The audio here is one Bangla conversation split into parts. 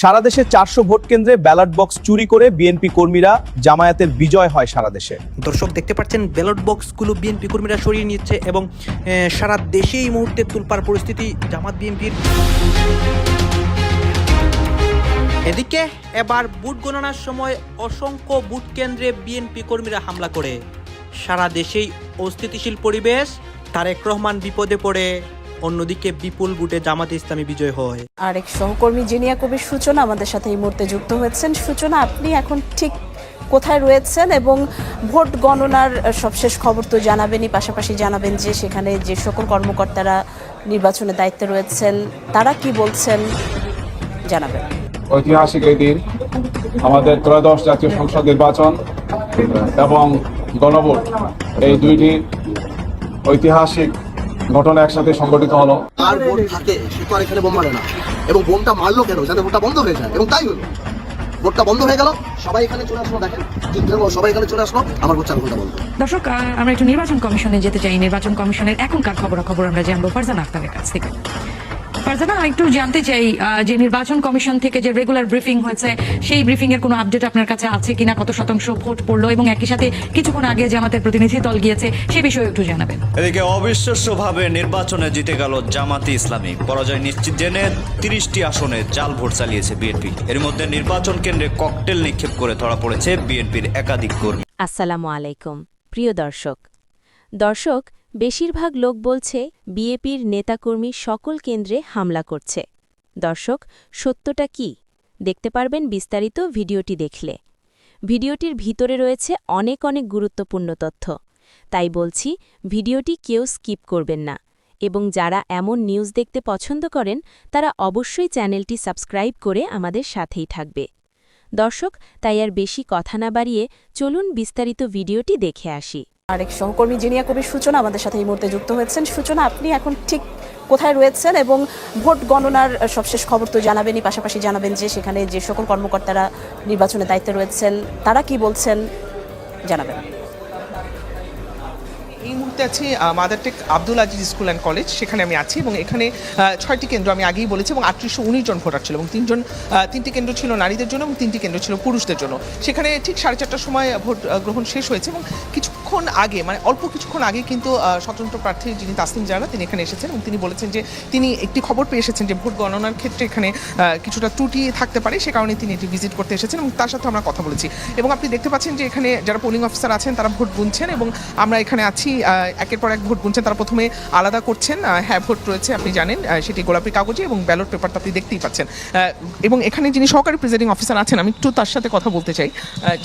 সারা দেশে 400 ভোট কেন্দ্রে ব্যালট বক্স চুরি করে বিএনপি কর্মীরা, জামায়াতের বিজয় হয় সারা দেশে। দর্শক দেখতে পাচ্ছেন ব্যালট বক্সগুলো বিএনপি কর্মীরা সরিয়ে নিচ্ছে এবং সারা দেশে এই মুহূর্তে তুলপাড় পরিস্থিতি জামাত বিএনপির। এদিকে এবার ভোট গণনার সময় অসংখ্য ভোট কেন্দ্রে বিএনপি কর্মীরা হামলা করে সারা দেশেই অস্থিতিশীল পরিবেশ। তারেক রহমান বিপদে পড়ে, অন্যদিকে বিপুল ভোটে জামাতে ইসলামী বিজয় হয়। আরেক সহকর্মী জিনিয়া কবির সূচনা আমাদের সাথে এই মুহূর্তে যুক্ত হয়েছেন। সূচনা, আপনি এখন ঠিক কোথায় রয়েছেন এবং ভোট গণনার সবশেষ খবর তো জানাবেনই, পাশাপাশি জানাবেন যে সেখানে যে সকল কর্মকর্তারা নির্বাচনের দায়িত্বে রয়েছেন তারা কি বলছেন, জানাবেন। ঐতিহাসিক এই দিন, আমাদের ত্রয়োদশ জাতীয় সংসদ নির্বাচন এবং গণভোট, এই দুইটি ঐতিহাসিক ঘটনা একসাথে সংঘটিত হলো। আর বোম থাকে সে তো আর এখানে বোম মারে না, এবং বোমটা মারলো কেন? যাতে ভোটটা বন্ধ হয়ে যায়, এবং তাই হলো। ভোটটা বন্ধ হয়ে গেল, সবাই এখানে চলে আসলো, দেখেন সবাই এখানে চলে আসলো, আমার ভোট 4 ঘন্টা বন্ধ। দর্শক, আমরা একটু নির্বাচন কমিশনে যেতে চাই। নির্বাচন কমিশনের এখনকার খবরাখবর আমরা জানবো ফারজানা আক্তারের কাছ থেকে। ফারজানা, একটু জানতে চাই যে নির্বাচন কমিশন থেকে যে রেগুলার ব্রিফিং হয়েছে, সেই ব্রিফিং এর কোনো আপডেট আপনার কাছে আছে কিনা? কত শতাংশ ভোট পড়লো এবং একই সাথে কিছুক্ষণ আগে জামাতের প্রতিনিধি দল গিয়েছে, সে বিষয়ে একটু জানাবেন। এদিকে অবিশ্বাস্যভাবে নির্বাচনে জিতে গেল জামাতে ইসলামী। পরাজয় নিশ্চিত জেনে 30টি আসনে জাল ভোট চালিয়েছে বিএনপি। এর মধ্যে নির্বাচন কেন্দ্রে ককটেল নিক্ষেপ করে ধরা পড়েছে বিএনপির একাধিক কর্মী। আসসালামু আলাইকুম প্রিয় দর্শক, বেশিরভাগ লোক বলছে বিএনপির নেতাকর্মী সকল কেন্দ্রে হামলা করছে। দর্শক, সত্যটা কি দেখতে পারবেন বিস্তারিত ভিডিওটি দেখলে। ভিডিওটির ভিতরে রয়েছে অনেক গুরুত্বপূর্ণ তথ্য, তাই বলছি ভিডিওটি কেউ স্কিপ করবেন না, এবং যারা এমন নিউজ দেখতে পছন্দ করেন তারা অবশ্যই চ্যানেলটি সাবস্ক্রাইব করে আমাদের সাথেই থাকবে। দর্শক, তাই আর বেশি কথা না বাড়িয়ে চলুন বিস্তারিত ভিডিওটি দেখে আসি। আরেক সহকর্মী জিনিয়া কবির সূচনা আমাদের সাথে এই মুহূর্তে যুক্ত হয়েছেন। সূচনা, আপনি এখন ঠিক কোথায় রয়েছেন এবং ভোট গণনার সবশেষ খবর তো জানাবেনই, পাশাপাশি জানাবেন যে সেখানে যে সকল কর্মকর্তারা নির্বাচনের দায়িত্বে রয়েছেন তারা কি বলছেন, জানাবেন। এই মুহূর্তে আছি mother take Abdul Aziz school and college, সেখানে আমি আছি এবং এখানে 6টি কেন্দ্র আমি আগেই বলেছি এবং 3819 জন ভোটার ছিল এবং 3টি কেন্দ্র ছিল নারীদের জন্য এবং 3টি কেন্দ্র ছিল পুরুষদের জন্য। সেখানে ঠিক 4:30টার সময় ভোট গ্রহণ শেষ হয়েছে এবং কিছুক্ষণ আগে, মানে অল্প কিছুক্ষণ আগে কিন্তু স্বতন্ত্র প্রার্থী যিনি তাসনিম জারা, তিনি এখানে এসেছেন এবং তিনি বলেছেন যে তিনি একটি খবর পেয়ে এসেছেন যে ভোট গণনার ক্ষেত্রে এখানে কিছুটা ত্রুটি থাকতে পারে, সে কারণে তিনি এটি ভিজিট করতে এসেছেন এবং তার সাথে আমরা কথা বলেছি। এবং আপনি দেখতে পাচ্ছেন যে এখানে যারা পোলিং অফিসার আছেন তারা ভোট গুনছেন এবং আমরা এখানে আছি, একের পর এক ভোট গুনছেন। তারা প্রথমে আলাদা করছেন, হ্যাঁ ভোট রয়েছে আপনি জানেন, সেটি গোলাপি কাগজে এবং ব্যালট পেপারটা আপনি দেখতেই পাচ্ছেন। এবং এখানে যিনি সহকারী প্রিজাইডিং অফিসার আছেন, আমি একটু তার সাথে কথা বলতে চাই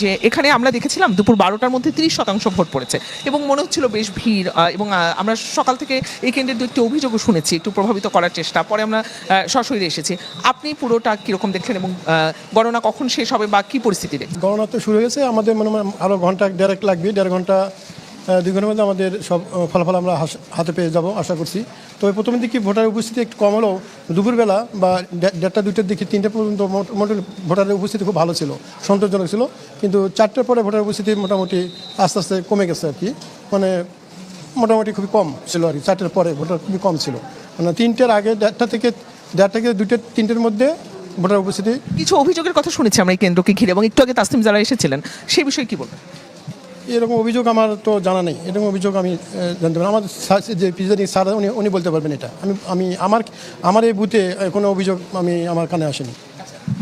যে এখানে আমরা দেখেছিলাম দুপুর 12টার মধ্যে 30% ভোট পড়েছে এবং মনে হচ্ছিল বেশ ভিড়, এবং আমরা সকাল থেকে এই কেন্দ্রের দু একটি অভিযোগও শুনেছি, একটু প্রভাবিত করার চেষ্টা, পরে আমরা সশরীরে এসেছি। আপনি পুরোটা কীরকম দেখলেন এবং গণনা কখন শেষ হবে বা কী পরিস্থিতি দেখছেন? গণনা তো শুরু হয়েছে, আমাদের মনে হয় আরও ঘন্টা দেড়েক লাগবে, 1.5 ঘন্টা 2 ঘন্টার মধ্যে আমাদের সব ফলাফল আমরা হাতে পেয়ে যাব আশা করছি। তবে প্রথমের দিকে ভোটারের উপস্থিতি একটু কম হলেও দুপুরবেলা বা 1:30 2টার দিকে 3টে পর্যন্ত মোটামুটি ভোটারের উপস্থিতি খুব ভালো ছিল, সন্তোষজনক ছিল। কিন্তু 4টার পরে ভোটারের উপস্থিতি মোটামুটি আস্তে আস্তে কমে গেছে আর কি, মানে মোটামুটি খুবই কম ছিল আর কি। 4টার পরে ভোটার খুবই কম ছিল, মানে 3টার আগে 1:30 থেকে 2টা 3টের মধ্যে ভোটার উপস্থিতি। কিছু অভিযোগের কথা শুনেছি আমরা এই কেন্দ্রকে ঘিরে, এবং একটু আগে তাসনিম জারা এসেছিলেন, সেই বিষয়ে কী বলবেন? এরকম অভিযোগ আমার তো জানা নেই, এরকম অভিযোগ আমি জানতে পারি। আমার যে প্রিজাইডিং স্যার উনি বলতে পারবেন এটা। আমি আমার এই বুথে কোনো অভিযোগ আমার কানে আসেনি।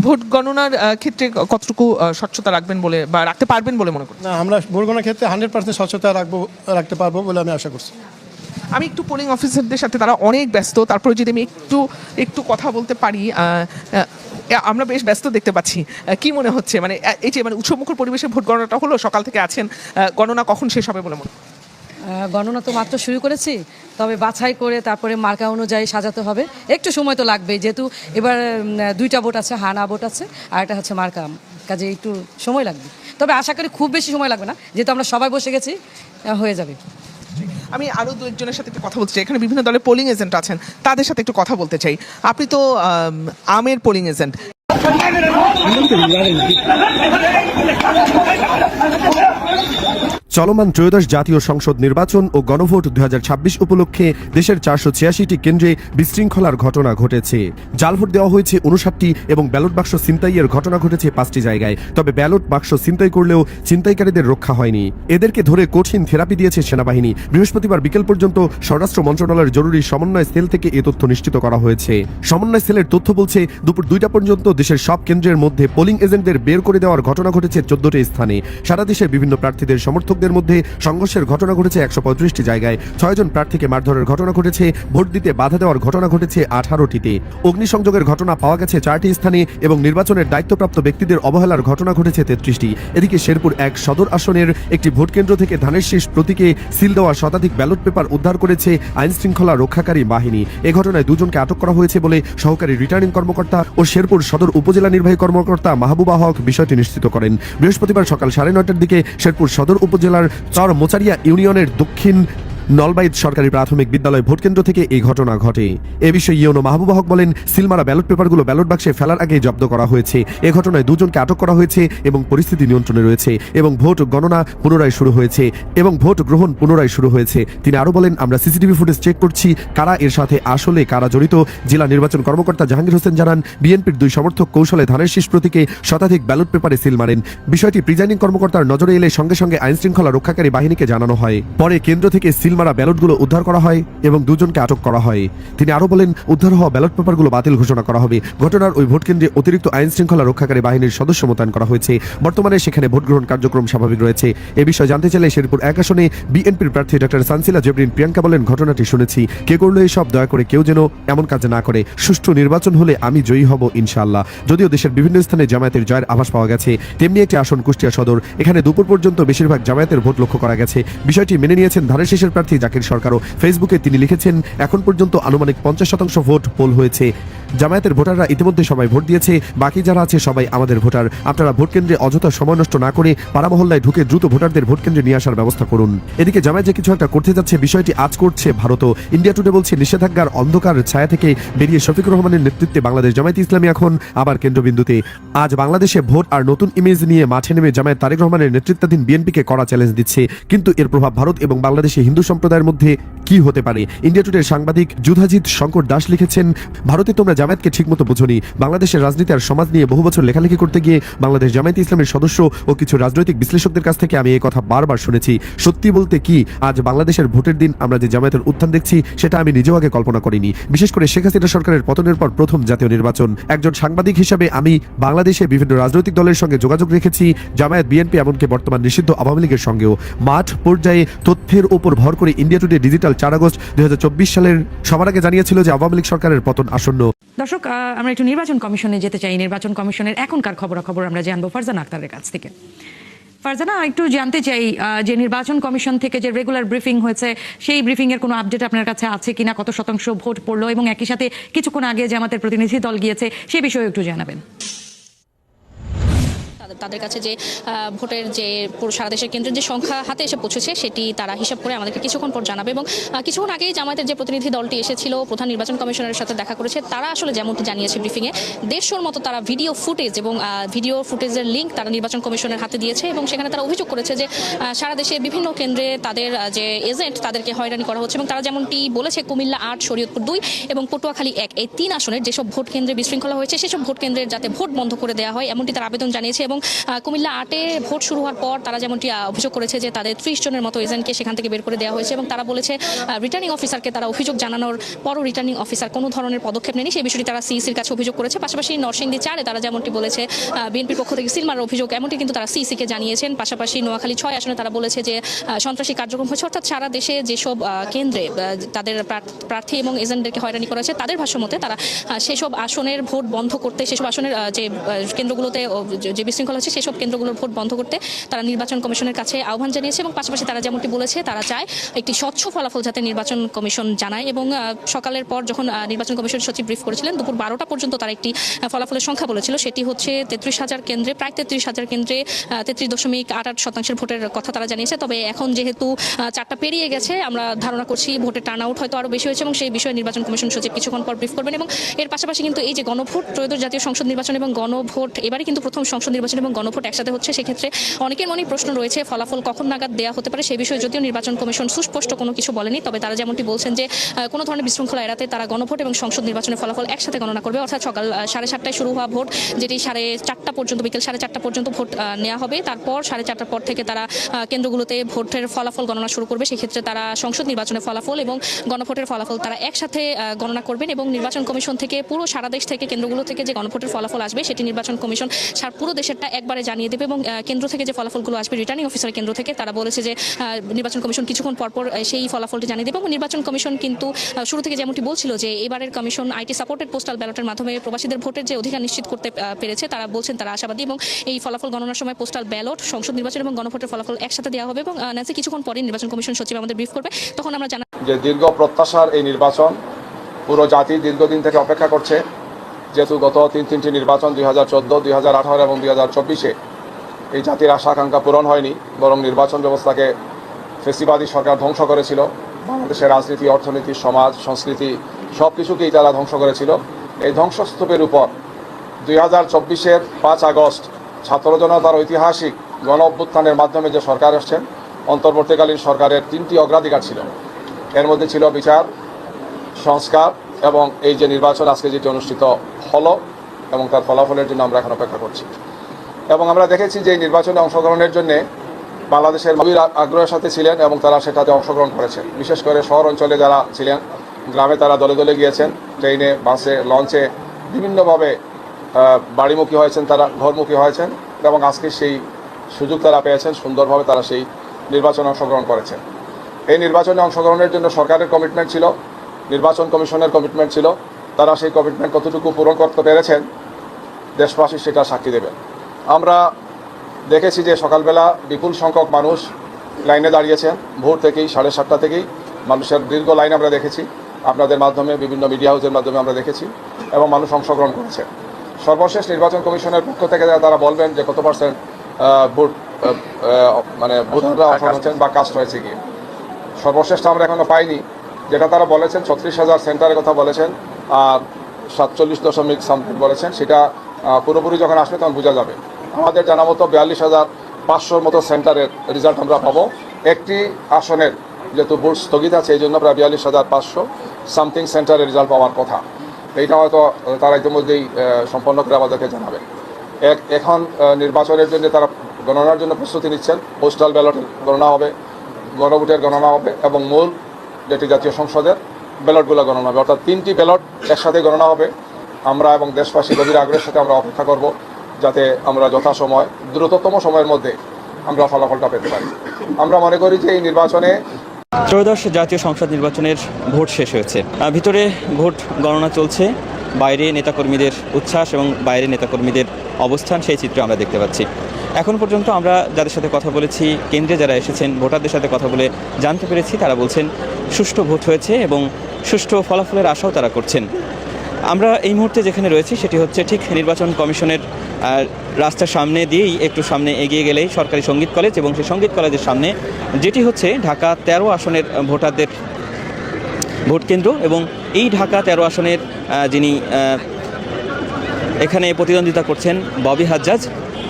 ভোট গণনার ক্ষেত্রে কতটুকু স্বচ্ছতা রাখবেন বলে বা রাখতে পারবেন বলে মনে করেন? না, আমরা ভোট গণনার ক্ষেত্রে 100% স্বচ্ছতা রাখতে পারবো বলে আমি আশা করছি। আমি একটু পোলিং অফিসারদের সাথে, তারা অনেক ব্যস্ত, তারপরে যদি আমি একটু কথা বলতে পারি, আমরা বেশ ব্যস্ত দেখতে পাচ্ছি, কি মনে হচ্ছে? মানে এই যে উৎসবমুখর পরিবেশে ভোট গণনাটা হলো, সকাল থেকে আছেন, গণনা কখন শেষ হবে বলে মনে হয়? গণনা তো মাত্র শুরু করেছি, তবে বাছাই করে তারপরে মার্কা অনুযায়ী সাজাতে হবে, একটু সময় তো লাগবে, যেহেতু এবার 2টা ভোট আছে, হানা ভোট আছে আর একটা হচ্ছে মার্কা, কাজে একটু সময় লাগবে। তবে আশা করি খুব বেশি সময় লাগবে না, যেহেতু আমরা সবাই বসে গেছি, হয়ে যাবে। আমি আরও 2-1 সাথে একটু কথা বলতে চাই। এখানে বিভিন্ন দলের পোলিং এজেন্ট আছেন, তাদের সাথে একটু কথা বলতে চাই। আপনি তো আমের পোলিং এজেন্ট। চলমান ত্রয়োদশ জাতীয় সংসদ নির্বাচন ও গণভোট 2026 উপলক্ষে দেশের 486টি কেন্দ্রে বিশৃঙ্খলার ঘটনা ঘটেছে। জাল ভোট দেওয়া হয়েছে 59টি এবং ব্যালট বাক্স ছিনতাইয়ের ঘটনা ঘটেছে 5টি জায়গায়। তবে ব্যালট বাক্স ছিনতাই করলেও ছিনতাইকারীদের রক্ষা হয়নি। এদেরকে ধরে কঠিন থেরাপি দিয়েছে সেনাবাহিনী। বৃহস্পতিবার বিকেল পর্যন্ত স্বরাষ্ট্র মন্ত্রণালয়ের জরুরি সমন্বয় সেল থেকে এ তথ্য নিশ্চিত করা হয়েছে। সমন্বয় সেলের তথ্য বলছে দুপুর 2টা পর্যন্ত দেশের সব কেন্দ্রের মধ্যে পোলিং এজেন্টদের বের করে দেওয়ার ঘটনা ঘটেছে 14টি স্থানে। সারা দেশের বিভিন্ন প্রার্থীদের সমর্থকদের মধ্যে সংঘর্ষের ঘটনা ঘটেছে 135টি জায়গায়। 6 জন প্রার্থীকে মারধরের ঘটনা ঘটেছে। ভোট দিতে বাধা দেওয়ার ঘটনা ঘটেছে 18টিতে। অগ্নিসংযোগের ঘটনা পাওয়া গেছে 4টি স্থানে এবং নির্বাচনের দায়িত্বপ্রাপ্ত ব্যক্তিদের অবহেলার ঘটনা ঘটেছে 33টি। এদিকে শেরপুর 1 সদর আসনের একটি ভোট কেন্দ্র থেকে ধানের শীষ প্রতীকে সিল দেওয়া শতাধিক ব্যালট পেপার উদ্ধার করেছে আইন শৃঙ্খলা রক্ষাকারী বাহিনী। এ ঘটনায় 2 জনকে আটক করা হয়েছে বলে সহকারী রিটার্নিং কর্মকর্তা ও শেরপুর সদর উপজেলা নির্বাহী কর্মকর্তা মাহবুবা হক বিষয়টি নিশ্চিত করেন। বৃহস্পতিবার সকাল 9:30টার দিকে শেরপুর সদর উপজেলার চর মোচারিয়া ইউনিয়নের দক্ষিণ নলবাইদ সরকারি প্রাথমিক বিদ্যালয় ভোটকেন্দ্র থেকে এই ঘটনা ঘটে। এ বিষয়ে ইউনো মাহবুবা হক বলেন, সিলমারা ব্যালট পেপারগুলো ব্যালট বাক্সে ফেলার আগে জব্দ করা হয়েছে। এ ঘটনায় 2 জনকে আটক করা হয়েছে এবং পরিস্থিতি নিয়ন্ত্রণে রয়েছে এবং ভোট গণনা পুনরায় শুরু হয়েছে এবং ভোট গ্রহণ পুনরায় শুরু হয়েছে। তিনি আরো বলেন, আমরা সিসিটিভি ফুটেজ চেক করছি, কারা এর সাথে আসলে কারা জড়িত। জেলা নির্বাচন কর্মকর্তা জাহাঙ্গীর হোসেন জানান, বিএনপির 2 সমর্থক কৌশলে ধানের শীষ প্রতীকে শতাধিক ব্যালট পেপারে সিল মারেন। বিষয়টি প্রিজাইডিং কর্মকর্তার নজরে এলে সঙ্গে সঙ্গে আইন শৃঙ্খলা রক্ষাকারী বাহিনীকে জানানো হয়। পরে কেন্দ্র থেকে সিলমারা ব্যালটগুলো উদ্ধার করা হয় এবং 2 জনকে আটক করা হয়। তিনি আরো বলেন, উদ্ধার হওয়া ব্যালট পেপারগুলো বাতিল ঘোষণা করা হবে। ঘটনার ওই ভোট কেন্দ্রে অতিরিক্ত আইন শৃঙ্খলা রক্ষাকারী বাহিনীর সদস্য মোতায়েন করা হয়েছে। বর্তমানে সেখানে ভোট গ্রহণ কার্যক্রম স্বাভাবিক রয়েছে। এ বিষয়ে জানতে চাইলে শেরপুর 1 আসনে বিএনপির প্রার্থী ডক্টর সানসিলা জেবরিন প্রিয়াঙ্কা বলেন, ঘটনাটি শুনেছি, কে করলো এসব, দয়া করে কেউ যেন এমন কাজ না করে। সুষ্ঠু নির্বাচন হলে আমি জয়ী হব ইনশাআল্লাহ। যদিও দেশের বিভিন্ন স্থানে জামায়াতের জয়ের আভাস পাওয়া গেছে, তেমনি একটি আসন কুষ্টিয়া সদর, এখানে দুপুর পর্যন্ত বেশিরভাগ জামায়াতের ভোট লক্ষ্য করা গেছে। বিষয়টি মেনে নিয়েছেন ধানের শীষের প্রার্থী জাকির সরকারও। ফেসবুকে তিনি লিখেছেন, এখন পর্যন্ত আনুমানিক 50% ভোট পোল হয়েছে। জামায়াতের ভোটাররা ইতিমধ্যে সবাই ভোট দিয়েছে, বাকি যারা আছে সবাই আমাদের ভোটার। আপনারা ভোট কেন্দ্রে অযথা সময় নষ্ট না করে পাড়া মহল্লায় ঢুকে দ্রুত ভোটারদের ভোট কেন্দ্রে নিয়ে আসার ব্যবস্থা করুন। এদিকে জামায়াত যে কিছু একটা করতে যাচ্ছে, বিষয়টি আজ করছে ভারতও। ইন্ডিয়া টুডে বলছে, নিষেধাজ্ঞার অন্ধকার ছায়া থেকে বেরিয়ে শফিকুর রহমানের নেতৃত্বে বাংলাদেশ জামায়াতে ইসলামী এখন আবার কেন্দ্রবিন্দুতে। আজ বাংলাদেশে ভোট আর নতুন ইমেজ নিয়ে মাঠে নেমে জামায়াত তারেক রহমানের নেতৃত্বাধীন বিএনপিকে কড়া চ্যালেঞ্জ দিচ্ছে। কিন্তু এর প্রভাব ভারত এবং বাংলাদেশে হিন্দু সম্প্রদায়ের মধ্যে কি হতে পারে? ইন্ডিয়া টুডের সাংবাদিক যুধাজিৎ শঙ্কর দাস লিখেছেন, ভারতে তোমরা জামায়াতকে ঠিকমতো বুঝোনি। বাংলাদেশের রাজনীতি আর সমাজ নিয়ে বহু বছর লেখালেখি করতে গিয়ে বাংলাদেশ জামায়াতে ইসলামের সদস্য ও কিছু রাজনৈতিক বিশ্লেষকদের কাছ থেকে আমি এই কথা বারবার শুনেছি। সত্যি বলতে কি, আজ বাংলাদেশের ভোটের দিন আমরা যে জামায়াতের উত্থান দেখছি, সেটা আমি নিজেও আগে কল্পনা করিনি। বিশেষ করে শেখ হাসিনা সরকারের পতনের পর প্রথম জাতীয় নির্বাচন। একজন সাংবাদিক হিসাবে আমি বাংলাদেশে বিভিন্ন রাজনৈতিক দলের সঙ্গে যোগাযোগ রেখেছি, জামায়াত, বিএনপি, এমনকি বর্তমান নিষিদ্ধ আওয়ামী লীগের সঙ্গেও। মাঠ পর্যায়ে তথ্যের উপর ভর করে ইন্ডিয়া টুডে ডিজিটাল 4 আগস্ট 2024 সালের সবার আগে জানিয়েছিল যে আওয়ামী লীগ সরকারের পতন আসন্ন। দর্শক, আমরা একটু নির্বাচন কমিশনে যেতে চাই। নির্বাচন কমিশনের এখনকার খবরাখবর আমরা জানবো ফারজানা আক্তারের কাছ থেকে। ফারজানা, একটু জানতে চাই যে নির্বাচন কমিশন থেকে যে রেগুলার ব্রিফিং হয়েছে, সেই ব্রিফিং এর কোনো আপডেট আপনার কাছে আছে কিনা? কত শতাংশ ভোট পড়লো এবং একই সাথে কিছুক্ষণ আগে জামাতের প্রতিনিধি দল গিয়েছে, সেই বিষয়ে একটু জানাবেন। তাদের কাছে যে ভোটের যে পুরো সারা দেশের কেন্দ্রের যে সংখ্যা হাতে এসে পৌঁছেছে, সেটি তারা হিসাব করে আমাদেরকে কিছুক্ষণ পর জানাবে। এবং কিছুক্ষণ আগেই জামায়াতের যে প্রতিনিধি দলটি এসেছিল, প্রধান নির্বাচন কমিশনারের সাথে দেখা করেছে, তারা আসলে যেমনটি জানিয়েছে ব্রিফিংয়ে, 150 মতো তারা ভিডিও ফুটেজ এবং ভিডিও ফুটেজের লিঙ্ক তারা নির্বাচন কমিশনের হাতে দিয়েছে। এবং সেখানে তারা অভিযোগ করেছে যে সারা দেশে বিভিন্ন কেন্দ্রে তাদের যে এজেন্ট, তাদেরকে হয়রানি করা হচ্ছে। এবং তারা যেমনটি বলেছে, কুমিল্লা 8, শরীয়তপুর 2 এবং পটুয়াখালী 1, এই 3 আসনের যেসব ভোট কেন্দ্রে বিশৃঙ্খলা হয়েছে, সেসব ভোট কেন্দ্রের যাতে ভোট বন্ধ করে দেওয়া হয়, এমনটি তারা আবেদন জানিয়েছে। এবং কুমিল্লা 8-এ ভোট শুরু হওয়ার পর তারা যেমনটি অভিযোগ করেছে যে তাদের 30 জনের মতো এজেন্টকে সেখান থেকে বের করে দেওয়া হয়েছে। এবং তারা বলেছে রিটার্নিং অফিসারকে তারা অভিযোগ জানানোর পরও রিটার্নিং অফিসার কোনো ধরনের পদক্ষেপ নেয়নি, সেই বিষয়টি তারা সিইসির কাছে অভিযোগ করেছে। পাশাপাশি নরসিংদী 4-এ তারা যেমনটি বলেছে বিএনপির পক্ষ থেকে সিলমার অভিযোগ, এমনটি কিন্তু তারা সিইসিকে জানিয়েছেন। পাশাপাশি নোয়াখালী 6 আসনে তারা বলেছে যে সন্ত্রাসী কার্যক্রম হয়েছে, অর্থাৎ সারা দেশে যেসব কেন্দ্রে তাদের প্রার্থী এবং এজেন্টদেরকে হয়রানি করা হয়েছে, তাদের ভাষ্য মতে তারা সেসব আসনের ভোট বন্ধ করতে, সেসব আসনের যে কেন্দ্রগুলোতে যে বিশৃঙ্খলা হচ্ছে, সেসব কেন্দ্রগুলোর ভোট বন্ধ করতে তারা নির্বাচন কমিশনের কাছে আহ্বান জানিয়েছে। এবং পাশাপাশি তারা যেমনটি বলেছে, তারা চায় একটি স্বচ্ছ ফলাফল যাতে নির্বাচন কমিশন জানায়। এবং সকালের পর যখন নির্বাচন কমিশন সচিব ব্রিফ করেছিলেন, দুপুর 12টা পর্যন্ত তারা একটি ফলাফলের সংখ্যা বলেছিল, সেটি হচ্ছে 33,000 কেন্দ্রে, প্রায় 33,000 কেন্দ্রে 33.88% ভোটের কথা তারা জানিয়েছে। তবে এখন যেহেতু 4টা পেরিয়ে গেছে, আমরা ধারণা করছি ভোটের টার্ন আউট হয়তো আরও বেশি হয়েছে এবং সেই বিষয়ে নির্বাচন কমিশন সচিব কিছুক্ষণ পর ব্রিফ করবেন। এবং এর পাশাপাশি কিন্তু এই যে গণভোট, ত্রয়োদশ জাতীয় সংসদ নির্বাচন এবং গণভোট, এবারই কিন্তু প্রথম সংসদ নির্বাচন এবং এবং গণভোট একসাথে হচ্ছে, সেক্ষেত্রে অনেকের মনেই প্রশ্ন রয়েছে ফলাফল কখন নাগাদ দেওয়া হতে পারে। সেই বিষয়ে যদিও নির্বাচন কমিশন সুস্পষ্ট কোনো কিছু বলেনি, তবে তারা যেমনটি বলছেন যে কোনো ধরনের বিশৃঙ্খলা এড়াতে তারা গণভোট এবং সংসদ নির্বাচনের ফলাফল একসাথে গণনা করবে। অর্থাৎ সকাল 7:30টায় শুরু হওয়া ভোট, যেটি 4:30 পর্যন্ত, বিকেল 4:30 পর্যন্ত ভোট নেওয়া হবে। তারপর 4:30টার পর থেকে তারা কেন্দ্রগুলোতে ভোটের ফলাফল গণনা শুরু করবে। সেক্ষেত্রে তারা সংসদ নির্বাচনের ফলাফল এবং গণভোটের ফলাফল তারা একসাথে গণনা করবেন এবং নির্বাচন কমিশন থেকে পুরো সারা দেশ থেকে কেন্দ্রগুলো থেকে যে গণভোটের ফলাফল আসবে সেটি নির্বাচন কমিশন পুরো দেশেরটা একবারে জানিয়ে দেবে। এবং কেন্দ্র থেকে যে ফলাফলগুলো আসবে রিটার্নিং অফিসার কেন্দ্র থেকে, তারা বলেছে যে নির্বাচন কমিশন কিছুক্ষণ পরপর সেই ফলাফলটি জানিয়ে দেবে। এবং নির্বাচন কমিশন কিন্তু শুরু থেকে যেমনটি বলছিল যে এবারের কমিশন আইটি সাপোর্টেড পোস্টাল ব্যালটের মাধ্যমে প্রবাসীদের ভোটের যে অধিকার নিশ্চিত করতে পেরেছে, তারা বলছেন তারা আশাবাদী এবং এই ফলাফল গণনার সময় পোস্টাল ব্যালট, সংসদ নির্বাচন এবং গণভোটের ফলাফল একসাথে দেওয়া হবে। এবং ন্যান্সি কিছুক্ষণ পরে নির্বাচন কমিশন সচিব আমাদের ব্রিফ করবে, তখন আমরা জানা যে দীর্ঘ প্রত্যাশার এই নির্বাচন পুরো জাতি দীর্ঘদিন থেকে অপেক্ষা করছে। যেহেতু গত তিনটি নির্বাচন 2014, 2018 এবং 2024-এ এই জাতির আশা আকাঙ্ক্ষা পূরণ হয়নি, বরং নির্বাচন ব্যবস্থাকে ফেসিবাদী সরকার ধ্বংস করেছিল। বাংলাদেশের রাজনীতি, অর্থনীতি, সমাজ, সংস্কৃতি সব কিছুকেই তারা ধ্বংস করেছিল। এই ধ্বংসস্তূপের উপর 2024-এর 5 আগস্ট ছাত্র জনতার ঐতিহাসিক গণ অভ্যুত্থানের মাধ্যমে যে সরকার আসছেন, অন্তর্বর্তীকালীন সরকারের 3টি অগ্রাধিকার ছিল। এর মধ্যে ছিল বিচার, সংস্কার এবং এই যে নির্বাচন আজকে যেটি অনুষ্ঠিত হলো এবং তার ফলাফলের জন্য আমরা এখন অপেক্ষা করছি। এবং আমরা দেখেছি যে এই নির্বাচনে অংশগ্রহণের জন্য বাংলাদেশের গভীর আগ্রহের সাথে ছিলেন এবং তারা সেটাতে অংশগ্রহণ করেছেন। বিশেষ করে শহর অঞ্চলে যারা ছিলেন, গ্রামে তারা দলে দলে গিয়েছেন, ট্রেনে, বাসে, লঞ্চে, বিভিন্নভাবে বাড়িমুখী হয়েছেন, তারা ঘরমুখী হয়েছেন এবং আজকে সেই সুযোগ তারা পেয়েছেন, সুন্দরভাবে তারা সেই নির্বাচনে অংশগ্রহণ করেছেন। এই নির্বাচনে অংশগ্রহণের জন্য সরকারের কমিটমেন্ট ছিল, নির্বাচন কমিশনের কমিটমেন্ট ছিল। তারা সেই কমিটমেন্ট কতটুকু পূরণ করতে পেরেছেন দেশবাসী সেটা সাক্ষী দেবেন। আমরা দেখেছি যে সকালবেলা বিপুল সংখ্যক মানুষ লাইনে দাঁড়িয়েছেন, ভোর থেকেই 7:30 থেকেই মানুষের দীর্ঘ লাইন আমরা দেখেছি, আপনাদের মাধ্যমে, বিভিন্ন মিডিয়া হাউসের মাধ্যমে আমরা দেখেছি এবং মানুষ অংশগ্রহণ করেছে। সর্বশেষ নির্বাচন কমিশনের পক্ষ থেকে তারা বলবেন যে কত পার্সেন্ট ভোট ভোটাররা অংশ হচ্ছেন বা কাস্ট হয়েছে গিয়ে। সর্বশেষটা আমরা এখনো পাইনি। যেটা তারা বলেছেন 36,000 সেন্টারের কথা বলেছেন আর 47.something বলেছেন, সেটা পুরোপুরি যখন আসবে তখন বোঝা যাবে। আমাদের জানা মতো 42,500 মতো সেন্টারের রেজাল্ট আমরা পাবো। একটি আসনের যেহেতু ভোট স্থগিত আছে, এই জন্য প্রায় 42,500 সামথিং সেন্টারের রেজাল্ট পাওয়ার কথা। এইটা হয়তো তারা ইতিমধ্যেই সম্পন্ন করে আমাদেরকে জানাবে। এখন নির্বাচনের জন্য তারা গণনার জন্য প্রস্তুতি নিচ্ছেন। পোস্টাল ব্যালটের গণনা হবে, গণভোটের গণনা হবে এবং মূল যেটি জাতীয় সংসদের ব্যালটগুলো গণনা হবে। অর্থাৎ 3টি ব্যালট একসাথে গণনা হবে। আমরা এবং দেশবাসী গভীর আগ্রহের সাথে আমরা অপেক্ষা করব যাতে আমরা যথাসময়, দ্রুততম সময়ের মধ্যে আমরা ফলাফলটা পেতে পারি। আমরা মনে করি যে এই নির্বাচনে ত্রয়োদশ জাতীয় সংসদ নির্বাচনের ভোট শেষ হয়েছে, ভিতরে ভোট গণনা চলছে, বাইরে নেতাকর্মীদের উচ্ছ্বাস এবং বাইরে নেতাকর্মীদের অবস্থান, সেই চিত্র আমরা দেখতে পাচ্ছি। এখন পর্যন্ত আমরা যাদের সাথে কথা বলেছি, কেন্দ্রে যারা এসেছেন, ভোটারদের সাথে কথা বলে জানতে পেরেছি, তারা বলছেন সুষ্ঠু ভোট হয়েছে এবং সুষ্ঠু ফলাফলের আশাও তারা করছেন। আমরা এই মুহূর্তে যেখানে রয়েছি সেটি হচ্ছে ঠিক নির্বাচন কমিশনের রাস্তার সামনে দিয়েই একটু সামনে এগিয়ে গেলেই সরকারি সঙ্গীত কলেজ এবং সেই সঙ্গীত কলেজের সামনে যেটি হচ্ছে ঢাকা 13 আসনের ভোটারদের ভোট কেন্দ্র। এবং এই ঢাকা 13 আসনের যিনি এখানে প্রতিদ্বন্দ্বিতা করছেন ববি হাজ্জাজ,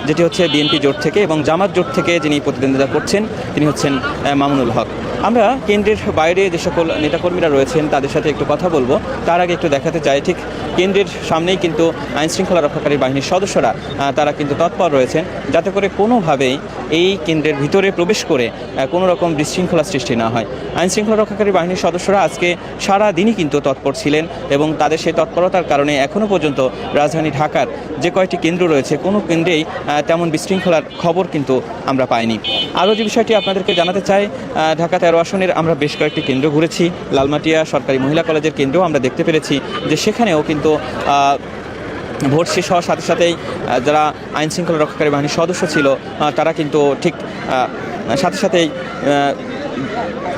যেটি হচ্ছে বিএনপি জোট থেকে, এবং জামাত জোট থেকে যিনি প্রতিদ্বন্দ্বিতা করছেন তিনি হচ্ছেন মামুনুল হক। আমরা কেন্দ্রের বাইরে যে সকল নেতাকর্মীরা রয়েছেন তাদের সাথে একটু কথা বলবো। তার আগে একটু দেখাতে চাই ঠিক কেন্দ্রের সামনেই কিন্তু আইনশৃঙ্খলা রক্ষাকারী বাহিনীর সদস্যরা তারা কিন্তু তৎপর রয়েছেন যাতে করে কোনোভাবেই এই কেন্দ্রের ভিতরে প্রবেশ করে কোনো রকম বিশৃঙ্খলা সৃষ্টি না হয়। আইনশৃঙ্খলা রক্ষাকারী বাহিনীর সদস্যরা আজকে সারা দিনই কিন্তু তৎপর ছিলেন এবং তাদের সেই তৎপরতার কারণে এখনও পর্যন্ত রাজধানী ঢাকার যে কয়েকটি কেন্দ্র রয়েছে কোনো কেন্দ্রেই তেমন বিশৃঙ্খলার খবর কিন্তু আমরা পাইনি। আরও যে বিষয়টি আপনাদেরকে জানাতে চাই, ঢাকা 13 আসনের আমরা বেশ কয়েকটি কেন্দ্র ঘুরেছি। লালমাটিয়া সরকারি মহিলা কলেজের কেন্দ্রও আমরা দেখতে পেরেছি যে সেখানেও কিন্তু ভোট শেষ হওয়ার সাথে সাথেই যারা আইনশৃঙ্খলা রক্ষাকারী বাহিনীর সদস্য ছিল তারা কিন্তু ঠিক সাথে সাথেই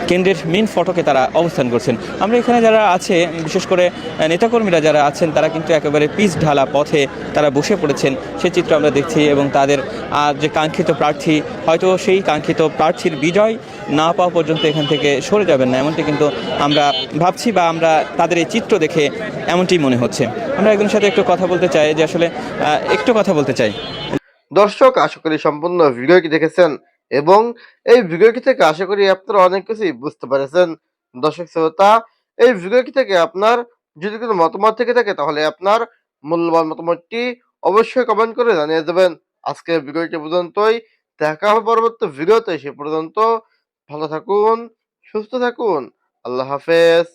কেন্দ্রের মেন ফটকে তারা অবস্থান করছেন। আমরা এখানে যারা আছে, বিশেষ করে নেতাকর্মীরা যারা আছেন, তারা কিন্তু একেবারে পিচ ঢালা পথে তারা বসে পড়েছেন, সেই চিত্র আমরা দেখছি। এবং তাদের যে কাঙ্ক্ষিত প্রার্থী, হয়তো সেই কাঙ্ক্ষিত প্রার্থীর বিজয় না পাওয়া পর্যন্ত এখান থেকে সরে যাবেন না, এমনটি কিন্তু আমরা ভাবছি বা আমরা তাদের এই চিত্র দেখে এমনটি মনে হচ্ছে। আমরা একজনের সাথে একটু কথা বলতে চাই যে আসলে একটু কথা বলতে চাই। দর্শক, আশা করি সম্পূর্ণ ভিডিওটি দেখেছেন এবং এই ভিডিওটি থেকে আশা করি আপনারা অনেক কিছুই বুঝতে পেরেছেন। দর্শক শ্রোতা, এই ভিডিওটি থেকে আপনার যদি কোনো মতামত থেকে থাকে তাহলে আপনার মূল্যবান মতামতটি অবশ্যই কমেন্ট করে জানিয়ে দেবেন। আজকের ভিডিওটি পর্যন্তই, দেখা হবে পরবর্তী ভিডিওতে। সে পর্যন্ত ভালো থাকুন, সুস্থ থাকুন, আল্লাহ হাফেজ।